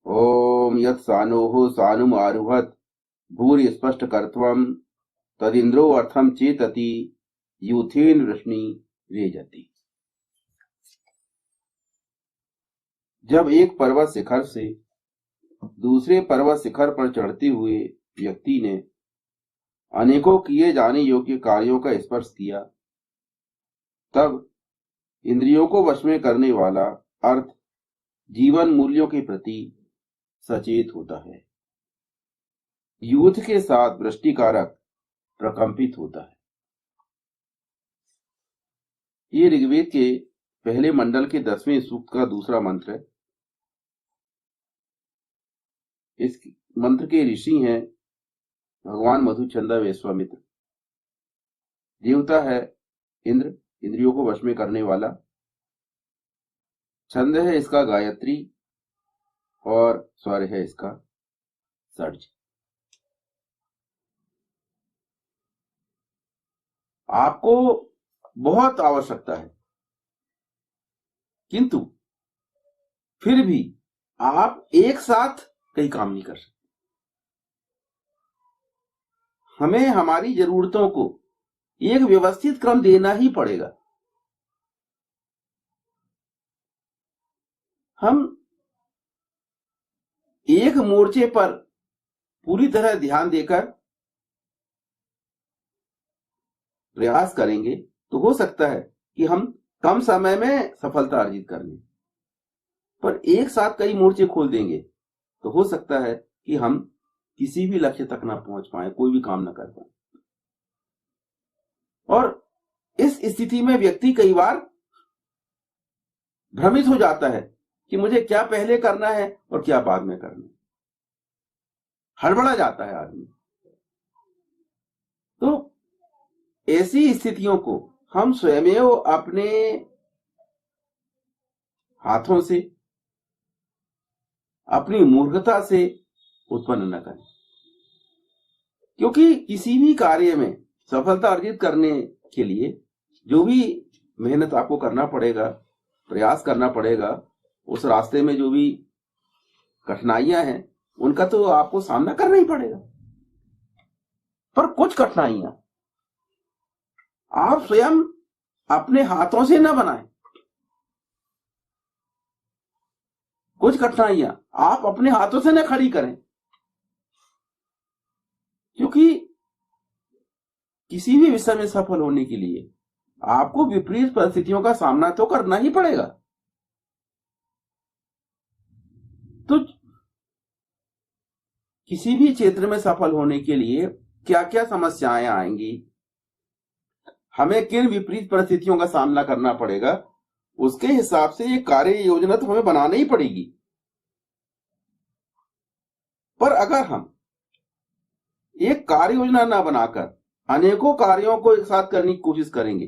ओम यत् सानोः सानुम आरुहत भूरि स्पष्ट कर्त्वम तदिंद्रो अर्थम चेतति यूथेन वृष्णि रेजति। जब एक पर्वत शिखर से दूसरे पर्वत शिखर पर चढ़ते हुए व्यक्ति ने अनेकों किए जाने योग्य कार्यों का स्पर्श किया, तब इंद्रियों को वश में करने वाला अर्थ जीवन मूल्यों के प्रति सचेत होता है। युद्ध के साथ वृष्टिकारक प्रकंपित होता है। ये ऋग्वेद के पहले मंडल के 10वें सूक्त का दूसरा मंत्र है। इस मंत्र के ऋषि हैं भगवान मधुचंदा विश्वामित्र। देवता है इंद्र, इंद्रियों को वश में करने वाला। छंद है इसका गायत्री और स्वर है इसका षड्ज। आपको बहुत आवश्यकता है, किंतु फिर भी आप एक साथ कई काम नहीं कर सकते। हमें हमारी जरूरतों को एक व्यवस्थित क्रम देना ही पड़ेगा। हम एक मोर्चे पर पूरी तरह ध्यान देकर प्रयास करेंगे तो हो सकता है कि हम कम समय में सफलता अर्जित कर लें, पर एक साथ कई मोर्चे खोल देंगे तो हो सकता है कि हम किसी भी लक्ष्य तक ना पहुंच पाए, कोई भी काम ना कर पाए। और इस स्थिति में व्यक्ति कई बार भ्रमित हो जाता है कि मुझे क्या पहले करना है और क्या बाद में करना है। हड़बड़ा जाता है आदमी। तो ऐसी स्थितियों को हम स्वयं अपने हाथों से, अपनी मूर्खता से उत्पन्न न करें, क्योंकि किसी भी कार्य में सफलता अर्जित करने के लिए जो भी मेहनत आपको करना पड़ेगा, प्रयास करना पड़ेगा, उस रास्ते में जो भी कठिनाइयां हैं उनका तो आपको सामना करना ही पड़ेगा। पर कुछ कठिनाइयां आप स्वयं अपने हाथों से न बनाएं। कुछ कठिनाइयां आप अपने हाथों से न खड़ी करें, क्योंकि किसी भी विषय में सफल होने के लिए आपको विपरीत परिस्थितियों का सामना तो करना ही पड़ेगा। तो किसी भी क्षेत्र में सफल होने के लिए क्या क्या समस्याएं आएंगी, हमें किन विपरीत परिस्थितियों का सामना करना पड़ेगा, उसके हिसाब से ये कार्य योजना तो हमें बनानी ही पड़ेगी। पर अगर हम एक कार्य योजना ना बनाकर अनेकों कार्यों को एक साथ करने की कोशिश करेंगे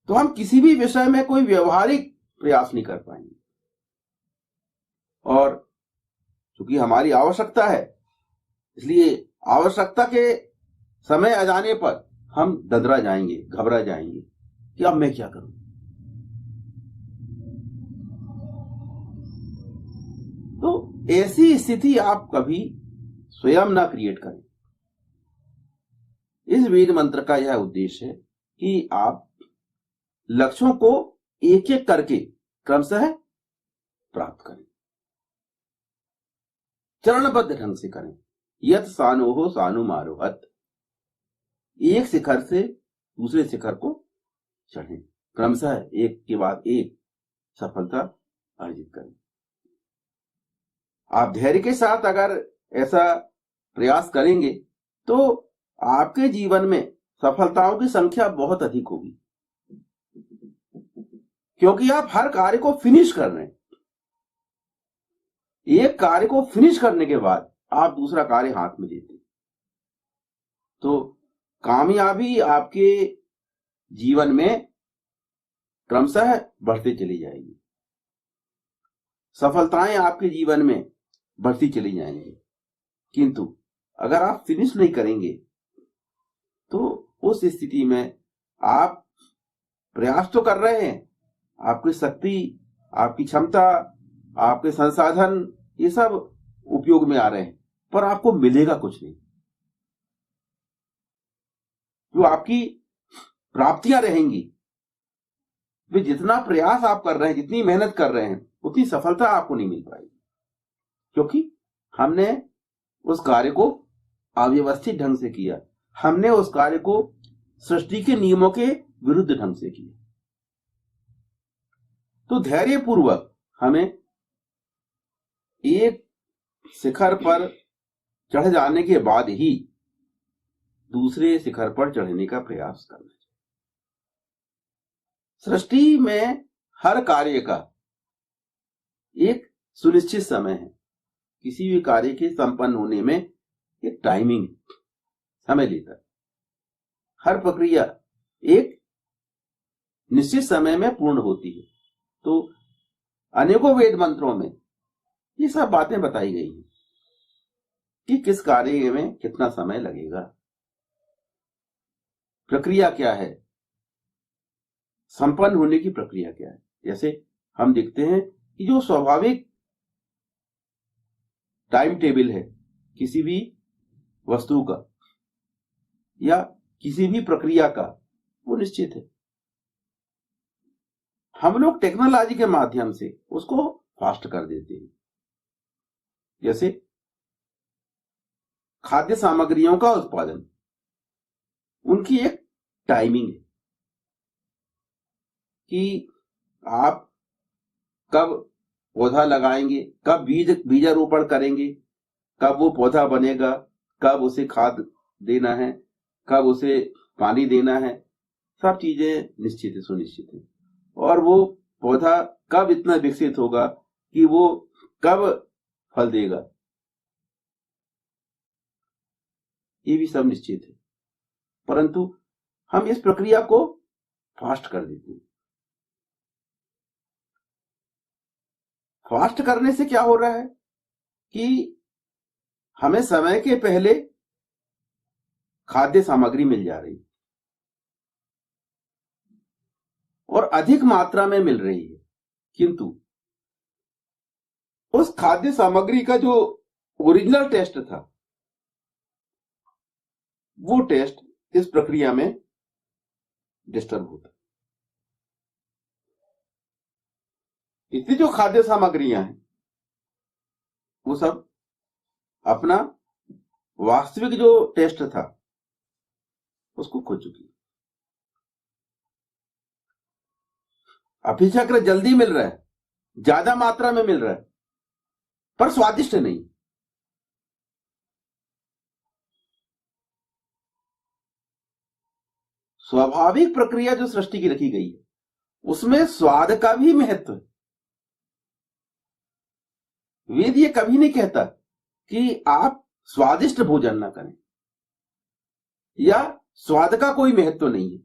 तो हम किसी भी विषय में कोई व्यवहारिक प्रयास नहीं कर पाएंगे। और चूंकि हमारी आवश्यकता है, इसलिए आवश्यकता के समय आ जाने पर हम ददरा जाएंगे, घबरा जाएंगे कि अब मैं क्या करूं। तो ऐसी स्थिति आप कभी स्वयं ना क्रिएट करें। इस वेद मंत्र का यह उद्देश्य है कि आप लक्ष्यों को एक एक करके क्रमशः प्राप्त करें, चरणबद्ध ढंग से करें। यत् सानोः सानुम आरोहत, एक शिखर से दूसरे शिखर को चढ़ें, क्रमशः एक के बाद एक सफलता अर्जित करें। आप धैर्य के साथ अगर ऐसा प्रयास करेंगे तो आपके जीवन में सफलताओं की संख्या बहुत अधिक होगी, क्योंकि आप हर कार्य को फिनिश कर रहे हैं। एक कार्य को फिनिश करने के बाद आप दूसरा कार्य हाथ में लेते, तो कामयाबी आपके जीवन में क्रमशः बढ़ती चली जाएगी, सफलताएं आपके जीवन में बढ़ती चली जाएंगी। किंतु अगर आप फिनिश नहीं करेंगे तो उस स्थिति में आप प्रयास तो कर रहे हैं, आपकी शक्ति, आपकी क्षमता आपके संसाधन, ये सब उपयोग में आ रहे हैं, पर आपको मिलेगा कुछ नहीं। जो आपकी प्राप्तियां रहेंगी, वे जितना प्रयास आप कर रहे हैं, जितनी मेहनत कर रहे हैं, उतनी सफलता आपको नहीं मिल पाएगी, क्योंकि हमने उस कार्य को अव्यवस्थित ढंग से किया, हमने उस कार्य को सृष्टि के नियमों के विरुद्ध ढंग से किया। तो धैर्यपूर्वक हमें एक शिखर पर चढ़ जाने के बाद ही दूसरे शिखर पर चढ़ने का प्रयास करना चाहिए। सृष्टि में हर कार्य का एक सुनिश्चित समय है। किसी भी कार्य के संपन्न होने में एक टाइमिंग, समय लेता है। हर प्रक्रिया एक निश्चित समय में पूर्ण होती है। तो अनेकों वेद मंत्रों में ये सब बातें बताई गई हैं कि किस कार्य में कितना समय लगेगा, प्रक्रिया क्या है, संपन्न होने की प्रक्रिया क्या है। जैसे हम देखते हैं कि जो स्वाभाविक टाइम टेबल है किसी भी वस्तु का या किसी भी प्रक्रिया का, वो निश्चित है। हम लोग टेक्नोलॉजी के माध्यम से उसको फास्ट कर देते हैं। जैसे खाद्य सामग्रियों का उत्पादन, उनकी एक टाइमिंग है कि आप कब पौधा लगाएंगे, कब बीजारोपण करेंगे, कब वो पौधा बनेगा, कब उसे खाद देना है, कब उसे पानी देना है, सब चीजें निश्चित है, सुनिश्चित है। और वो पौधा कब इतना विकसित होगा कि वो कब फल देगा, ये भी सब निश्चित है। परंतु हम इस प्रक्रिया को फास्ट कर देते हैं। फास्ट करने से क्या हो रहा है कि हमें समय के पहले खाद्य सामग्री मिल जा रही है और अधिक मात्रा में मिल रही है, किंतु उस खाद्य सामग्री का जो ओरिजिनल टेस्ट था, वो टेस्ट इस प्रक्रिया में डिस्टर्ब होता है। इतनी जो खाद्य सामग्रियां हैं वो सब अपना वास्तविक जो टेस्ट था उसको खो चुकी। अभिचक्र जल्दी मिल रहा है, ज्यादा मात्रा में मिल रहा है, पर स्वादिष्ट नहीं। स्वाभाविक प्रक्रिया जो सृष्टि की रखी गई है उसमें स्वाद का भी महत्व है। वेद ये कभी नहीं कहता कि आप स्वादिष्ट भोजन ना करें या स्वाद का कोई महत्व नहीं है,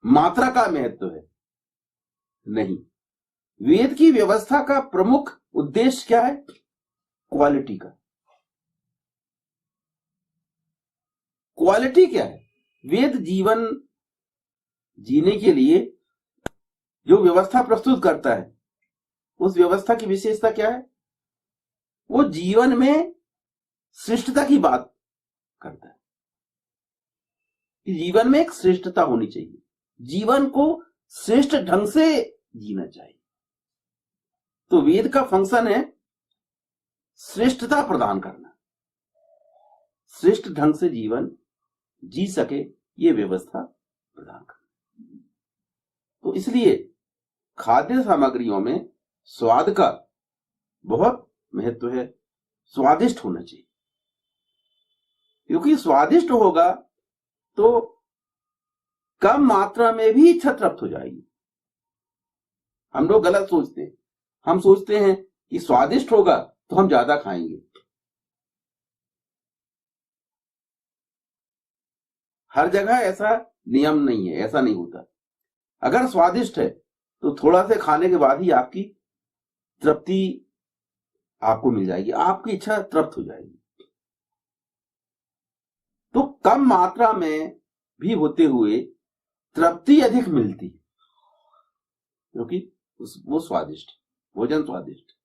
मात्रा का महत्व है। नहीं, वेद की व्यवस्था का प्रमुख उद्देश्य क्या है? क्वालिटी का। क्वालिटी क्या है? वेद जीवन जीने के लिए जो व्यवस्था प्रस्तुत करता है, उस व्यवस्था की विशेषता क्या है? वो जीवन में श्रेष्ठता की बात करता है कि जीवन में एक श्रेष्ठता होनी चाहिए, जीवन को श्रेष्ठ ढंग से जीना चाहिए। तो वेद का फंक्शन है श्रेष्ठता प्रदान करना, श्रेष्ठ ढंग से जीवन जी सके ये व्यवस्था प्रदान करना। तो इसलिए खाद्य सामग्रियों में स्वाद का बहुत महत्व है। स्वादिष्ट होना चाहिए, क्योंकि स्वादिष्ट होगा तो कम मात्रा में भी इच्छा तृप्त हो जाएगी। हम लोग गलत सोचते हैं, हम सोचते हैं कि स्वादिष्ट होगा तो हम ज्यादा खाएंगे। हर जगह ऐसा नियम नहीं है, ऐसा नहीं होता। अगर स्वादिष्ट है तो थोड़ा से खाने के बाद ही आपकी तृप्ति आपको मिल जाएगी, आपकी इच्छा तृप्त हो जाएगी। तो कम मात्रा में भी होते हुए तृप्ति अधिक मिलती है, क्योंकि वो स्वादिष्ट, भोजन स्वादिष्ट।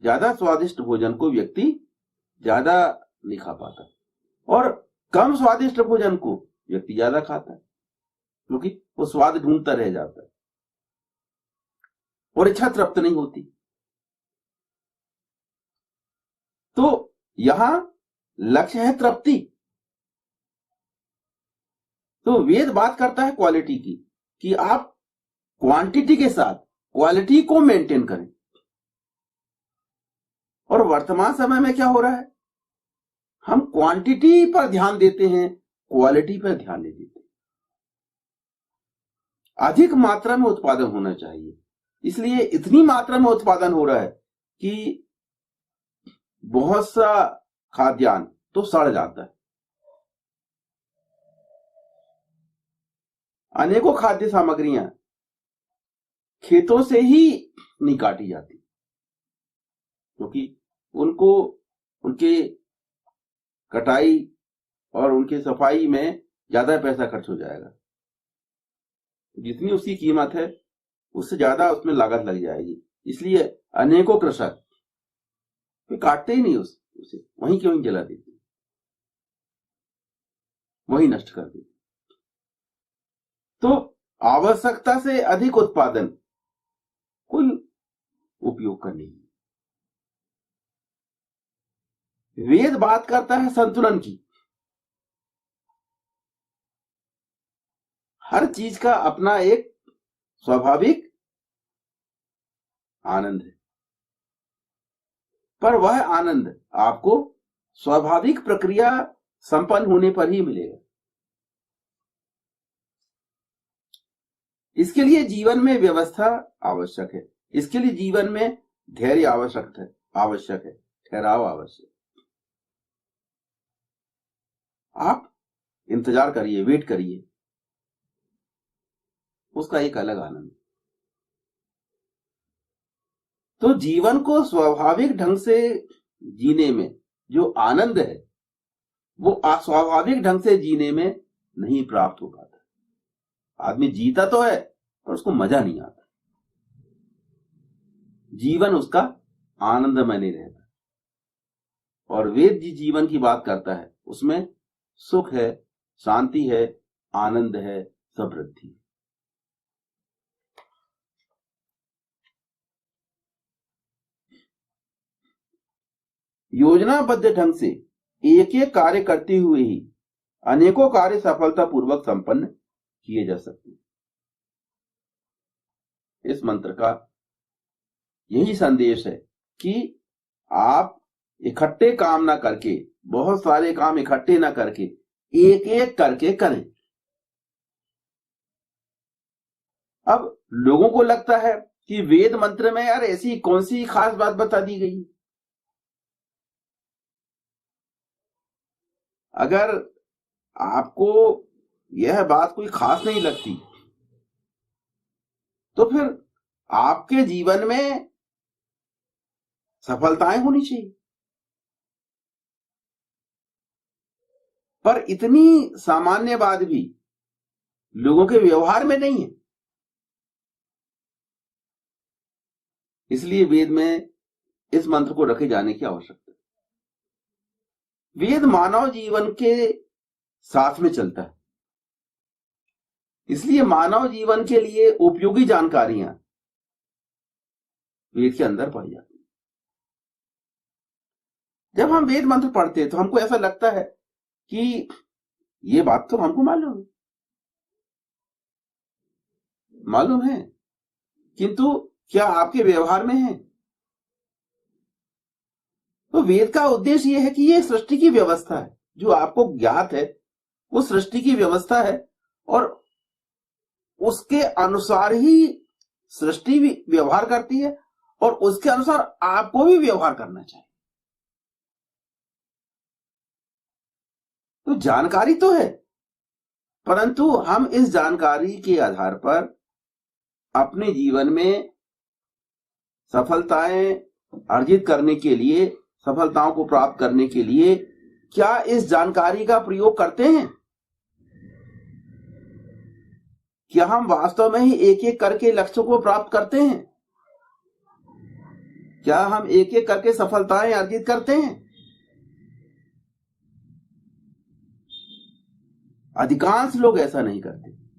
ज्यादा स्वादिष्ट भोजन को व्यक्ति ज्यादा नहीं खा पाता और कम स्वादिष्ट भोजन को व्यक्ति ज्यादा खाता है, क्योंकि वो स्वाद ढूंढता रह जाता है और इच्छा तृप्त नहीं होती। तो यहां लक्ष्य है तृप्ति। तो वेद बात करता है क्वालिटी की, कि आप क्वांटिटी के साथ क्वालिटी को मेंटेन करें। और वर्तमान समय में क्या हो रहा है, हम क्वांटिटी पर ध्यान देते हैं, क्वालिटी पर ध्यान नहीं देते। अधिक मात्रा में उत्पादन होना चाहिए, इसलिए इतनी मात्रा में उत्पादन हो रहा है कि बहुत सा खाद्यान्न तो सड़ जाता है। अनेकों खाद्य सामग्रियां खेतों से ही नहीं काटी जाती, क्योंकि उनको उनके कटाई और उनके सफाई में ज्यादा पैसा खर्च हो जाएगा। जितनी उसकी कीमत है उससे ज्यादा उसमें लागत लग जाएगी, इसलिए अनेकों कृषक काटते ही नहीं उसे वहीं के वहीं जला देते, वहीं नष्ट कर देते। तो आवश्यकता से अधिक उत्पादन कोई उपयोग का नहीं। वेद बात करता है संतुलन की। हर चीज का अपना एक स्वाभाविक आनंद है, पर वह आनंद आपको स्वाभाविक प्रक्रिया संपन्न होने पर ही मिलेगा। इसके लिए जीवन में व्यवस्था आवश्यक है, इसके लिए जीवन में धैर्य आवश्यक है, ठहराव आवश्यक। आप इंतजार करिए, वेट करिए, उसका एक अलग आनंद। तो जीवन को स्वाभाविक ढंग से जीने में जो आनंद है वो अस्वाभाविक ढंग से जीने में नहीं प्राप्त हो पाता। आदमी जीता तो है पर उसको मजा नहीं आता, जीवन उसका आनंदमय नहीं रहता। और वेद जी जीवन की बात करता है, उसमें सुख है, शांति है, आनंद है, समृद्धि। योजनाबद्ध ढंग से एक एक कार्य करते हुए ही अनेकों कार्य सफलतापूर्वक संपन्न किए जा सकते हैं। इस मंत्र का यही संदेश है कि आप इकट्ठे काम ना करके, बहुत सारे काम इकट्ठे ना करके, एक एक करके करें। अब लोगों को लगता है कि वेद मंत्र में यार ऐसी कौन सी खास बात बता दी गई। अगर आपको यह बात कोई खास नहीं लगती तो फिर आपके जीवन में सफलताएं होनी चाहिए। पर इतनी सामान्य बात भी लोगों के व्यवहार में नहीं है, इसलिए वेद में इस मंत्र को रखे जाने की आवश्यकता है। वेद मानव जीवन के साथ में चलता है, इसलिए मानव जीवन के लिए उपयोगी जानकारियां वेद के अंदर पाई जाती है। जब हम वेद मंत्र पढ़ते हैं तो हमको ऐसा लगता है कि ये बात तो हमको मालूम है, किंतु क्या आपके व्यवहार में है? तो वेद का उद्देश्य यह है कि ये सृष्टि की व्यवस्था है, जो आपको ज्ञात है वो सृष्टि की व्यवस्था है और उसके अनुसार ही सृष्टि भी व्यवहार करती है और उसके अनुसार आपको भी व्यवहार करना चाहिए। तो जानकारी तो है, परंतु हम इस जानकारी के आधार पर अपने जीवन में सफलताएं अर्जित करने के लिए, सफलताओं को प्राप्त करने के लिए क्या इस जानकारी का प्रयोग करते हैं? क्या हम वास्तव में ही एक एक करके लक्ष्यों को प्राप्त करते हैं? क्या हम एक एक करके सफलताएं अर्जित करते हैं? अधिकांश लोग ऐसा नहीं करते।